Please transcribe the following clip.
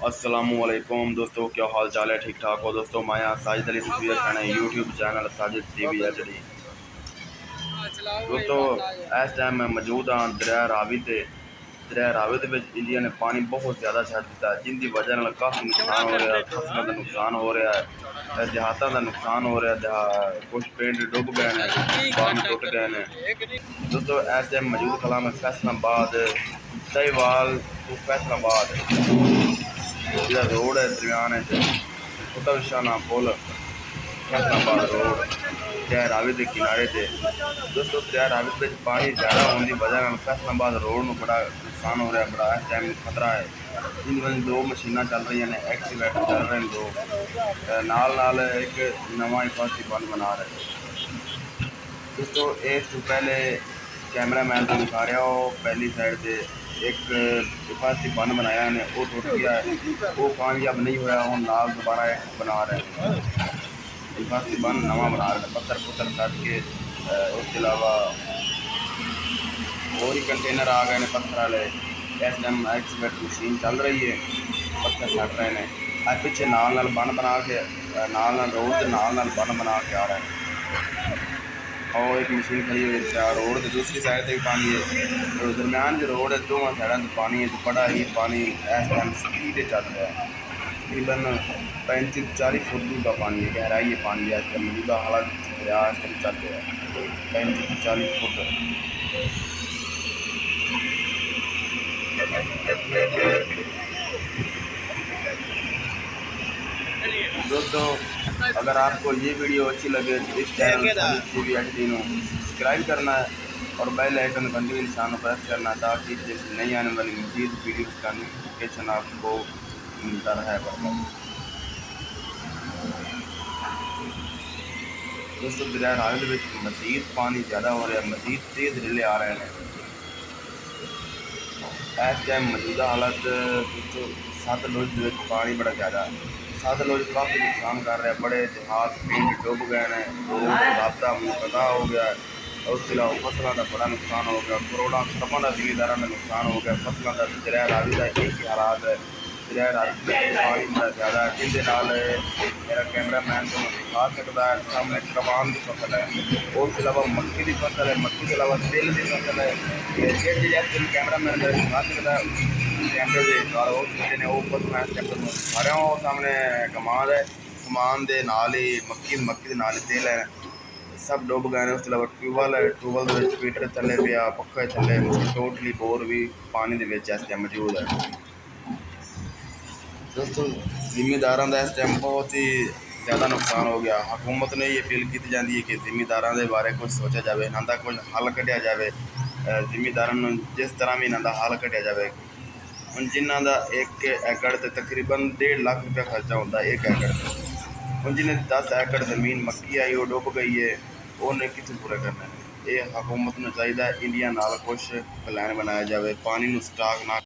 अस्सलामुअलैकुम दोस्तों, क्या हाल चाल है? ठीक ठाक हो दोस्तों? मैं साजिद अली तस्वीर खाना YouTube channel Sajid TV HD। दोस्तों इस टाइम मैं मौजूद हाँ दरिया रावी ते। दरिया रावी दे विच इंडिया ने पानी बहुत ज़्यादा छड्ड दिता है, जिंदी वजह नाल काफ़ी नुकसान हो रहा है। फसलों का नुकसान हो रहा है, देहातों का नुकसान हो रहा है, कुछ पेड़ डुब गए हैं, बांध टुट गए हैं। दोस्तों इस टाइम मौजूद खला में फैसलाबाद सहीवाल तो फैसलाबाद जो रोड है दरमियान छोटा विशाना पुल फैसलाबाद रोड दरिया रावी के किनारे से। दोस्तों दरिया रावी में पानी ज़्यादा होने की वजह फैसलाबाद रोड में बड़ा नुकसान हो रहा है, बड़ा इस टाइम खतरा है। इन वजह दो मशीन चल रही हैं, एक्सीवेटर चल रहे हैं दो नाल एक नवा हिफाजती बंद बना रहे। दोस्तों इस तो पहले कैमरा मैन को दिखा रहा हो पहली साइड से एक हिफाजती बंद बनाया ने वो टूट गया है, वो कामयाब नहीं होया। हम नाल दोबारा एक बना रहे हैं, हिफाजती बंद नवा बना रहे हैं, पत्थर पुत्थर कट के। उसके अलावा और ही कंटेनर आ गए हैं पत्थर वाले। इस टाइम एक्सीवेटर मशीन चल रही है, पत्थर छट रहे हैं। पीछे नाल बन बना के नाल रोड के नाल बन बना के आ रहा है, और एक मशीन खड़ी हुई है। रोड की दूसरी साइड से पानी है, तो दरम्यान जो रोड है दोनों साइडों से पानी है, तो बड़ा ही पानी इस टाइम स्पीड चल रहा है। तकरीबन 35-40 फुट दूर का पानी है, गहराई है पानी है। इस टाइम मौजूदा हालत दरिया इस टाइम चल रहा है 35-40 फुट। दोस्तों अगर आपको ये वीडियो अच्छी लगे तो इस चैनल टीवी HD को सब्सक्राइब करना है और बेल आइकन घंटी के निशान पर प्रेस करना है, ताकि जैसे नई आने वाली मज़ीद वीडियोस का नोटिफिकेशन आपको मिलता रहे। दोस्तों दरिया रावी में मज़ीद पानी ज़्यादा हो रहा है, मज़ीद तेज़ रिले आ रहे हैं। इस टाइम मौजूदा हालत दोस्तों सतलुज पानी बड़ा ज़्यादा है। सतलुज काफ़ी नुकसान कर रहा है, बड़े देहात पिंड डुब गए हैं, रोड राबता मुनक़ता हो गया है। उसके अलावा फसलों का बड़ा नुकसान हो गया, करोड़ों खरबों का जिमीदारों का नुकसान हो गया। फसलों का दरिया रावी का एक ही हालात है, दरिया रावी में पानी बड़ा ज़्यादा है, जिसके नाल मेरा कैमरा मैन को दिखा सकता है। सामने कमान की फसल है, उसके अलावा मक्की की फसल है, मक्की के अलावा तिल की फसल है। जैसे कैमरा मैन मेरे दिखा सकता है कैमरे के और उस बंदे ने वो फसल इस टाइम तुहानूं दिखा रहा हूँ। सामने कमान है, कमान के नाल ही मक्की के नाल ही तिल है, सब डुब गए हैं। उसके अलावा ट्यूबवैल है, ट्यूबवैल के मीटर थले पिया, पक्खे थले टोटली बोर भी पानी के इस टाइम मौजूद है। दोस्तों जिमीदारों का इस टाइम बहुत ही ज़्यादा नुकसान हो गया। हुकूमत ने ये अपील की जाती है कि जिमीदारों के बारे कुछ सोचा जाए, इन्हों का कुछ हल कढ़िया जाए। जिमीदारों जिस तरह भी इन्हों का हल कढ़िया जाए। हम जिन्हों का 1 एकड़ से तकरीबन 1.5 लाख रुपया खर्चा होता है 1 एकड़ से। हम जिन्हें 10 एकड़ ज़मीन मक्की आई वो डुब गई है, उन्हें कितने पूरा करना है। ये हुकूमत को चाहिए इंडिया नाल कुछ प्लान बनाया जाए, पानी स्टॉक ना